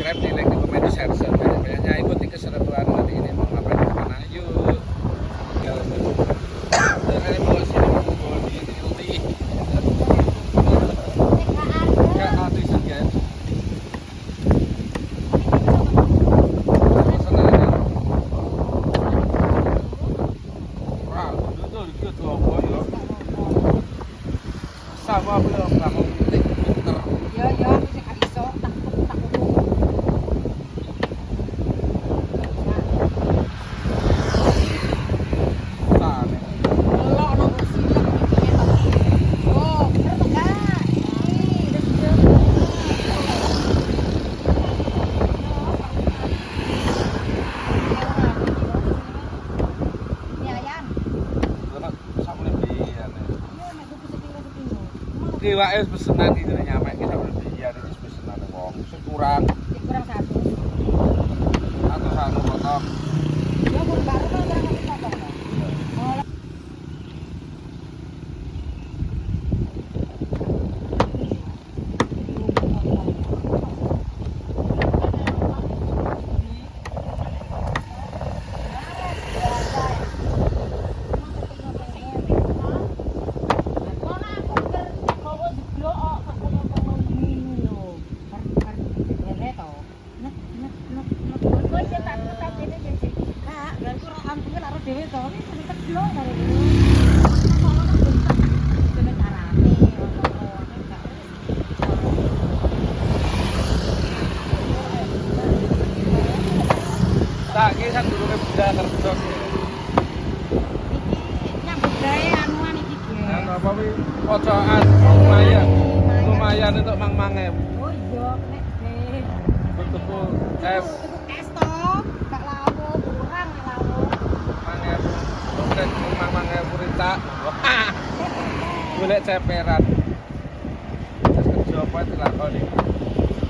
keren di like komedi share banyaknya ikut keseruan nanti ini mau ngapain kemana yuk jangan emosi mau di nggak artisan kan sama belum kamu pinter ya aku sih gak iso tak Kiwake wis pesenan iki nyampe iki sampe biyen iki wis pesenan wong. Sing kurang satu. Satu potong. Ya pun baru kan berangkat potong. Tak iki sak durunge budal kerja. Iki nyambut gawe anuan iki, Ge. Anu apa kuwi? Pocokan lumayan untuk mang-mange. Oh iya, nek Ge. Tuku es Es toh, gak lawo, kurang lawo. mange. Nek mang-mange purita. Golek ceperan. Terus kerja apa dilakoni?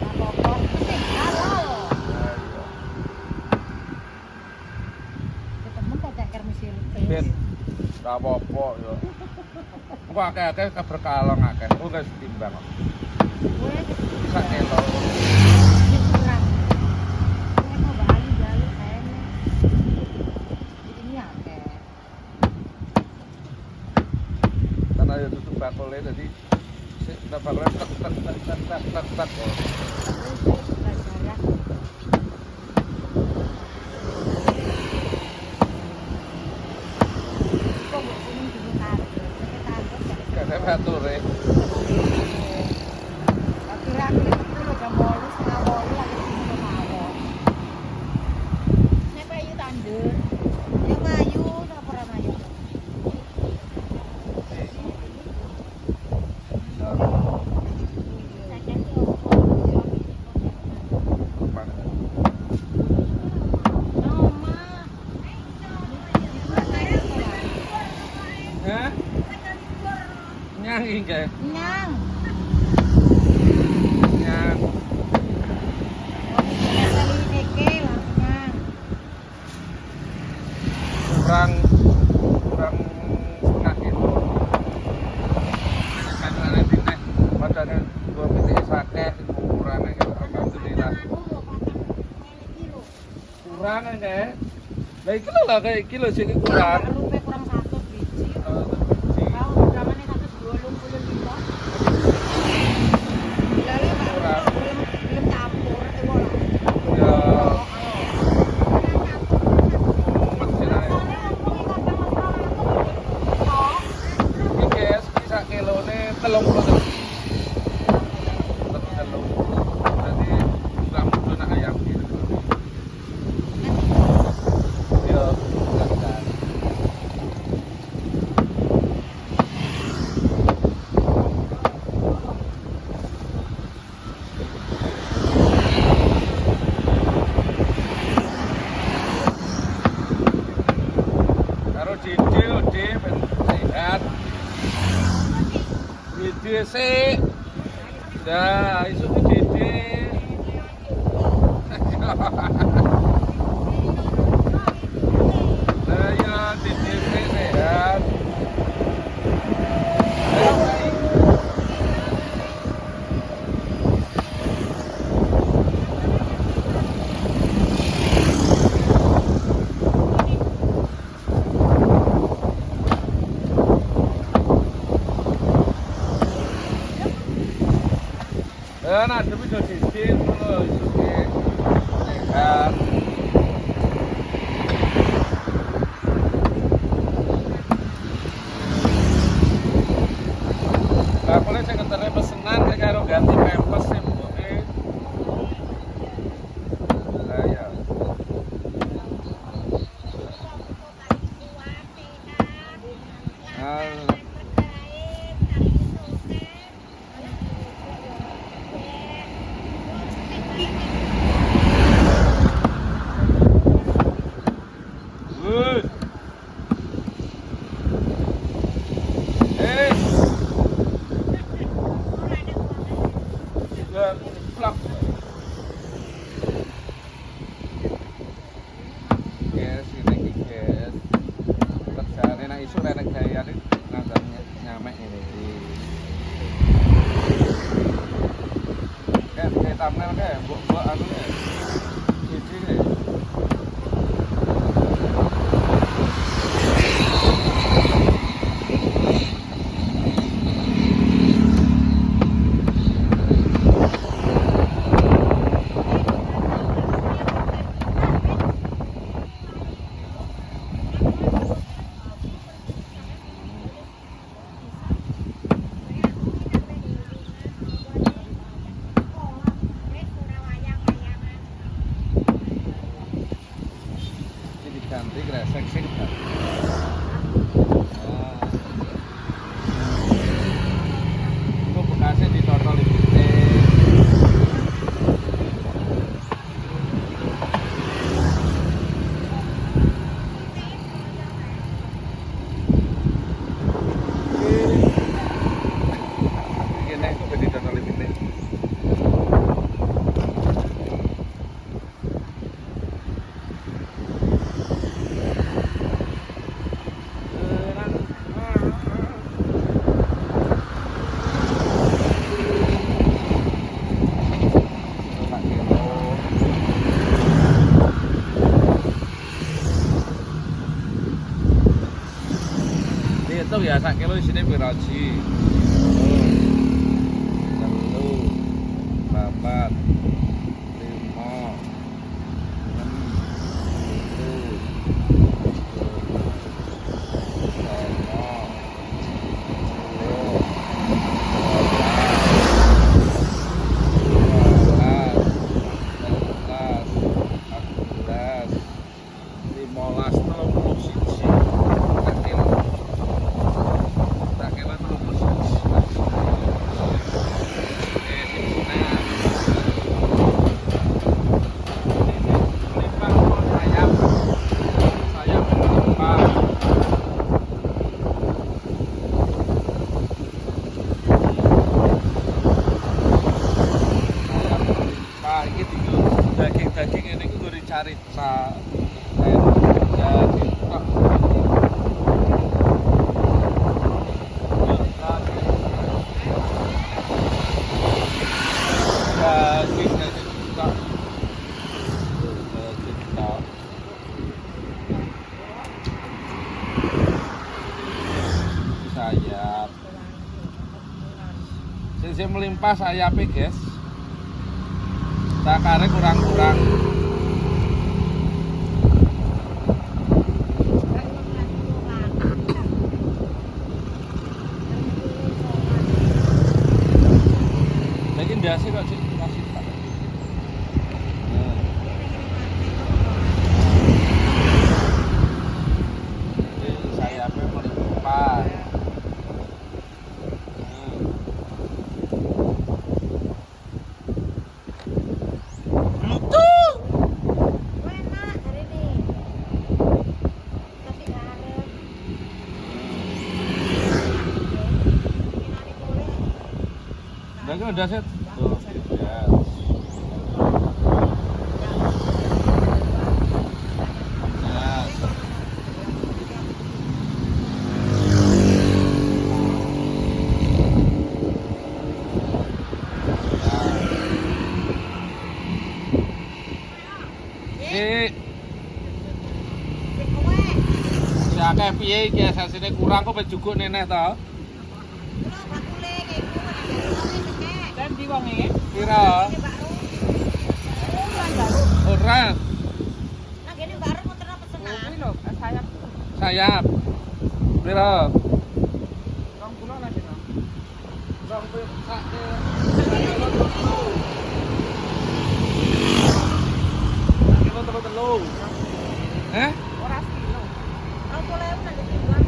Apa-apa sing halal. Ketemu tak ceker mesin. Ben ora apa-apa ya. Engko akeh-akeh keberkalong akeh. Oh guys timbang kok. Wes Bisa elo. kurang. Nek mau bali jaluk kayaknya. Ini akeh. Karena ya tutup bakule dadi sik bakule tak. Kene bature. Hah? Nyang iki, Guys. Nyang. Nyang. Kurang setengah kilo. Kadang-kadang dine padane 2 pitik sakeh kurang ya alhamdulillah. Kurang ya. Lah iki lho lah kayak kilo sing kurang. Kurang 1 biji. Biji. Tahu jamane 125. Lalu belum campur Ya. Iki guys, sak kilone 30. Jadi enggak mudun nak ayam gitu. Ya, enggak. Karo Dede ben sehat. Dede sik. Dah, isu Dede. Lah ya Dede sik sehat. Ya nak demi do disin ngono isuke. Sehat. Lah boleh saya ngeterne pesenan karo ganti pempes sih mboke. Lah ya. Ah, Gus. Eh, ya plak. Guys, ini guys. Kerjaane nek isu nek gayane nganggane nyamek ngene iki. Kayak thumbnail kayak mbok anu ya. Iki ne. Ganti kresek sing kan. Nah. Iku bekasnya ditotol iki. Iki nek kok ditotol iki. Dihitung ya sak kilo isine piro ji? 1, 4, 5, 6, 12, daging-daging ini kudu dicari jadi tak daging tak sayap sing melimpah sayapnya guys. Sakarnya kurang-kurang. Lagi ndase kok sih masih tak. Ini sayapnya melimpah. Daging udah set. Tuh, ya. Ya kayak piye iki asasine kurang kok pejuguk neneh to. Dan di wonge. Pira? Ini Mbak Ru. Lan baru. Ora. Nah, gini Mbak Ru muter pesenan. Ini lho, sayap. Sayap. Pira? 20 lah dino. 20 sak. Kilo telu. Eh? Ora kilo. 20.000 nanti timbang.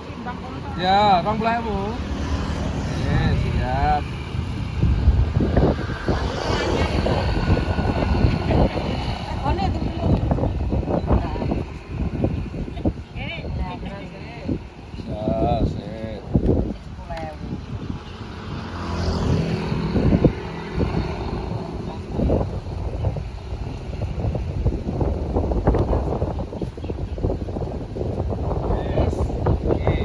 Timbang kono. Ya, 20.000. Siap. Kone dulu. Ya, sip. 10.000. Yes. Iki.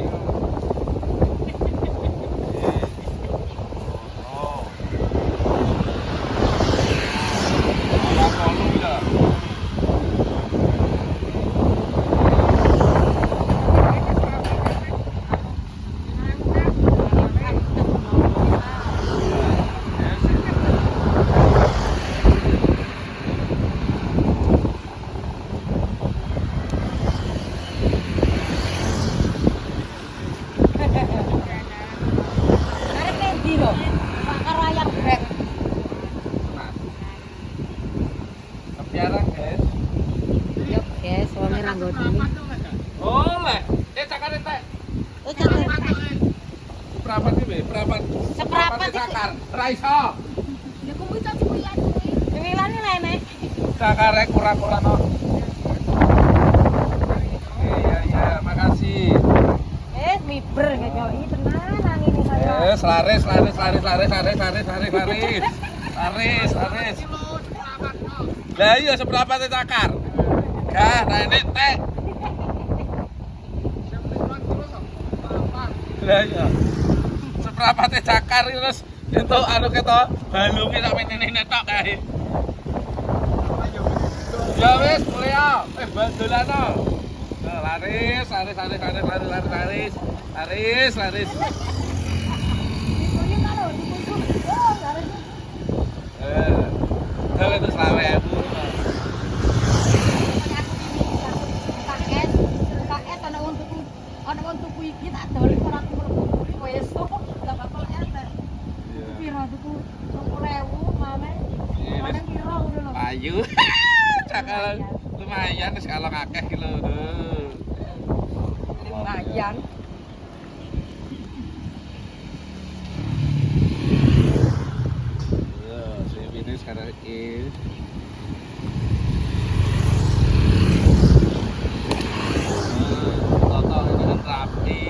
Oh. Ora kono ya. Arepe ndi lho? Pak karo ayam brek. Kepiaran, guys. Yo, guys, wonge ra nggoni. Oleh. Cakare tek. Oh, catet. Perapat iki, perapat. Seprapat iki. Cakar. Ra iso. Ya kuwi cok ciwilan kuwi. Ciwilane lah enek. Cakare kurang-kurang no. Iya, makasih. Miber kaya iki tenanan ini kaya. Laris. Lah iya seberapa teh cakar? Gah, nenek teh. Lah iya. Seberapa teh cakar terus entuk anu keto balunge sak menene tok kae. Ya wis, mulya. Bandolano. Laris. Kuwi karo dikucuk. Oh, garis. Kalau itu selawe aku. Paket ana wong tuku iki tak doli ora aku mlebu esuk gak bakal enak. Piro tuku 20.000 mame. Mana piro ngono lho. Ayu. Cakal lumayan wis kalau akeh ki lho. Lumayan. Ya, ini sekarang ini. Toto ini kan rapi,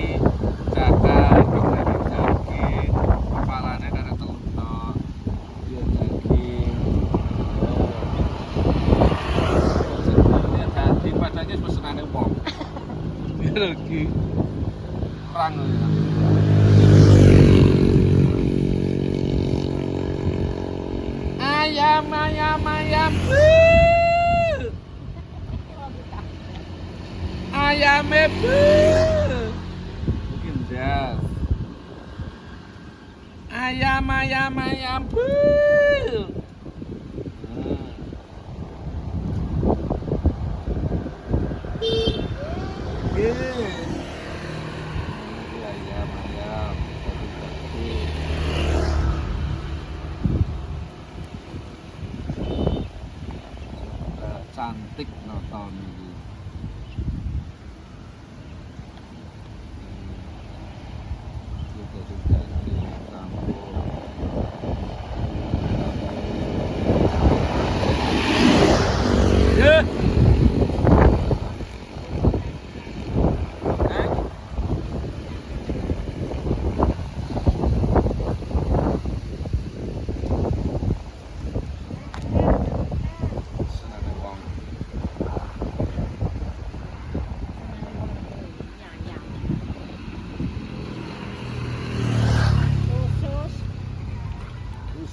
cakar, daging, kepalanya kan telur, biar daging. Lihat daging padanya pesenannya wong. Biar lagi perang ya. Ayam. Ayam mungkin dah. Ayam. Ayam. Cantik nonton ini. Yeah.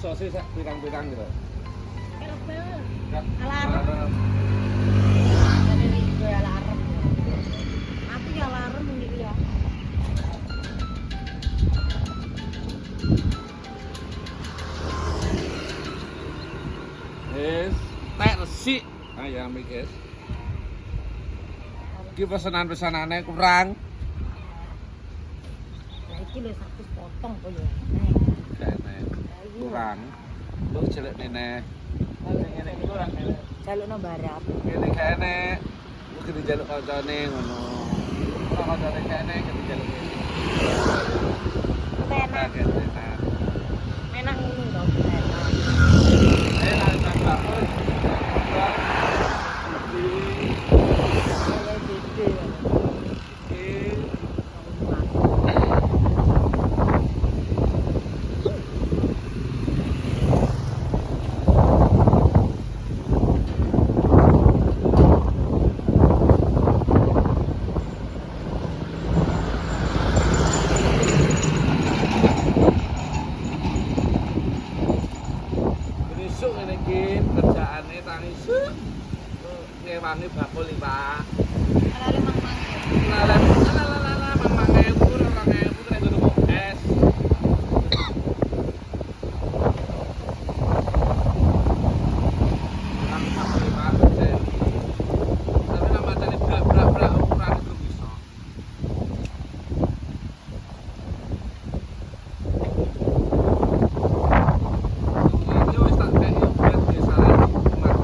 Sosis pirang-pirang gitu. Alarm. Jadi gue alarm. Aku ya alarm ini ya. entek resik. Ayam iki, guys. Iki pesanan-pesanane kurang. Lah iki lho 100 potong kok ya. Kene. Kurang. Lu jelek nene. Ngene iki ora ngene. Jalukno barap. Kene kene. Lu kudu jaluk kancane ngono. Ora kancane kene kudu jaluk kene. Enak. Enak. Enak ngono dong. Enak. Enak tambah. Besok ngene iki kerjaane tangis. Ngewangi bakul iki, Pak. Ala mang-mang. Lala, mamang ewu, orang ewu kena guru es. Orang bakul iki, Pak. Tapi nama tadi brak ukuran itu bisa. Ini wis tak kei buat desane umat.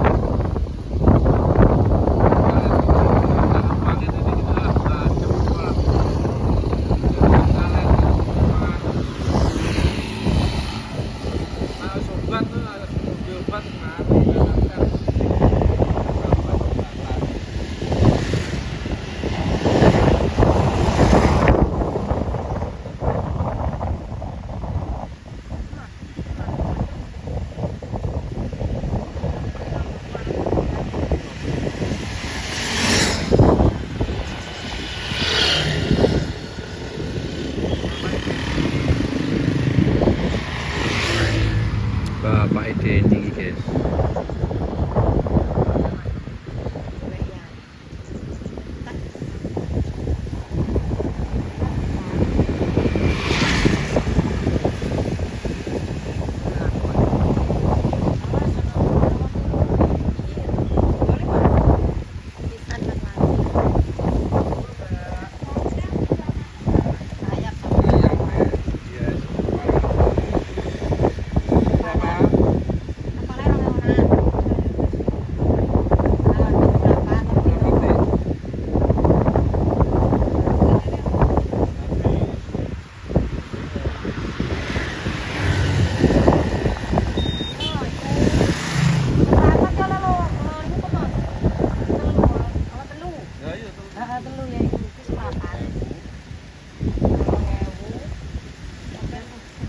Bapak ide ini guys.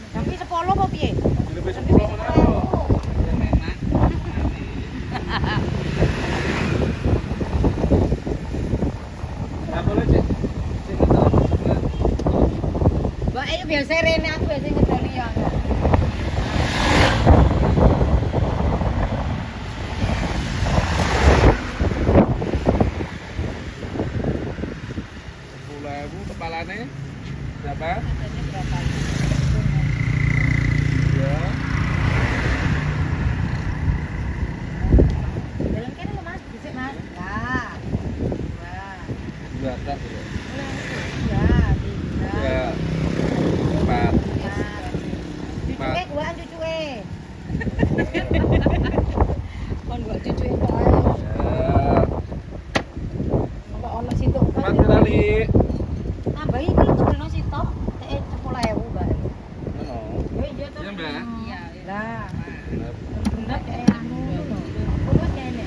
Tapi 10 apa piye? Lebih sepuluh menit. Nah, boleh cek. Mbak ayo biasa rene aku biasa ngedoli ya. Kepalanya berapa? Harganya berapa? Ya. Jalan kene lho Mas, dhisik Mas. Lah. Wah. Dua tak ya. Ya, tiga. Ya. Empat. Cucuke guaan cucuke. Kon gua cucuke kok ae. Ya. Kok ono sitok Empat kali. Tambah iki lho ngono sitok, teke 10.000 bae. Oh. Iya to. Iya, Mbak. Iya. Lah, Benar. bener kayak anu lho. Kuwi kene.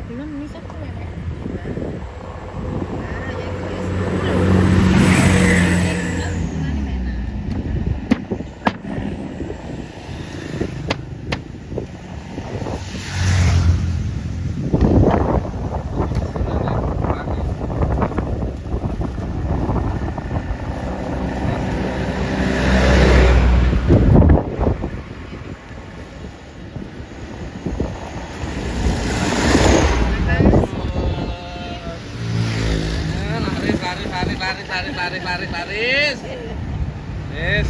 Belum bisa kok ya. Nah, ya guys. Yes.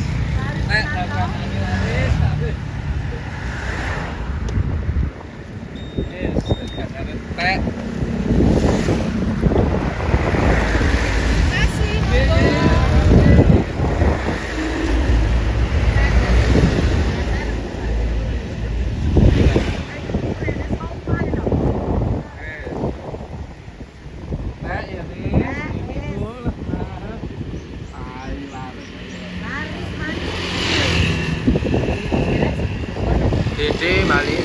Dagang ini laris. Yes. Teh. Teh ya nih. Dede Mali.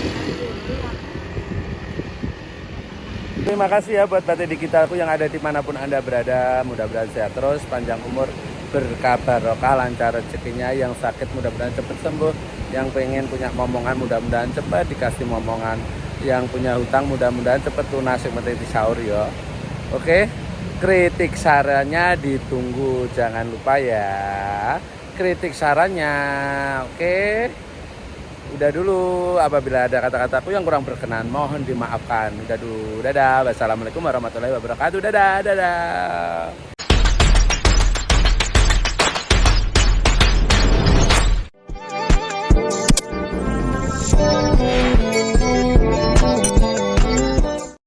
Terima kasih ya buat Batik Digitalku yang ada dimanapun Anda berada. Mudah-mudahan sehat terus, panjang umur, berkah barokah, lancar rezekinya. Yang sakit mudah-mudahan cepat sembuh. Yang pengen punya momongan mudah-mudahan cepat dikasih momongan. Yang punya hutang mudah-mudahan cepat lunas, yang penting disaur ya. Oke, kritik sarannya ditunggu, jangan lupa ya. Kritik sarannya, oke. Udah dulu, apabila ada kata-kataku yang kurang berkenan mohon dimaafkan. Udah dulu, dadah. Wassalamualaikum warahmatullahi wabarakatuh. Dadah, dadah.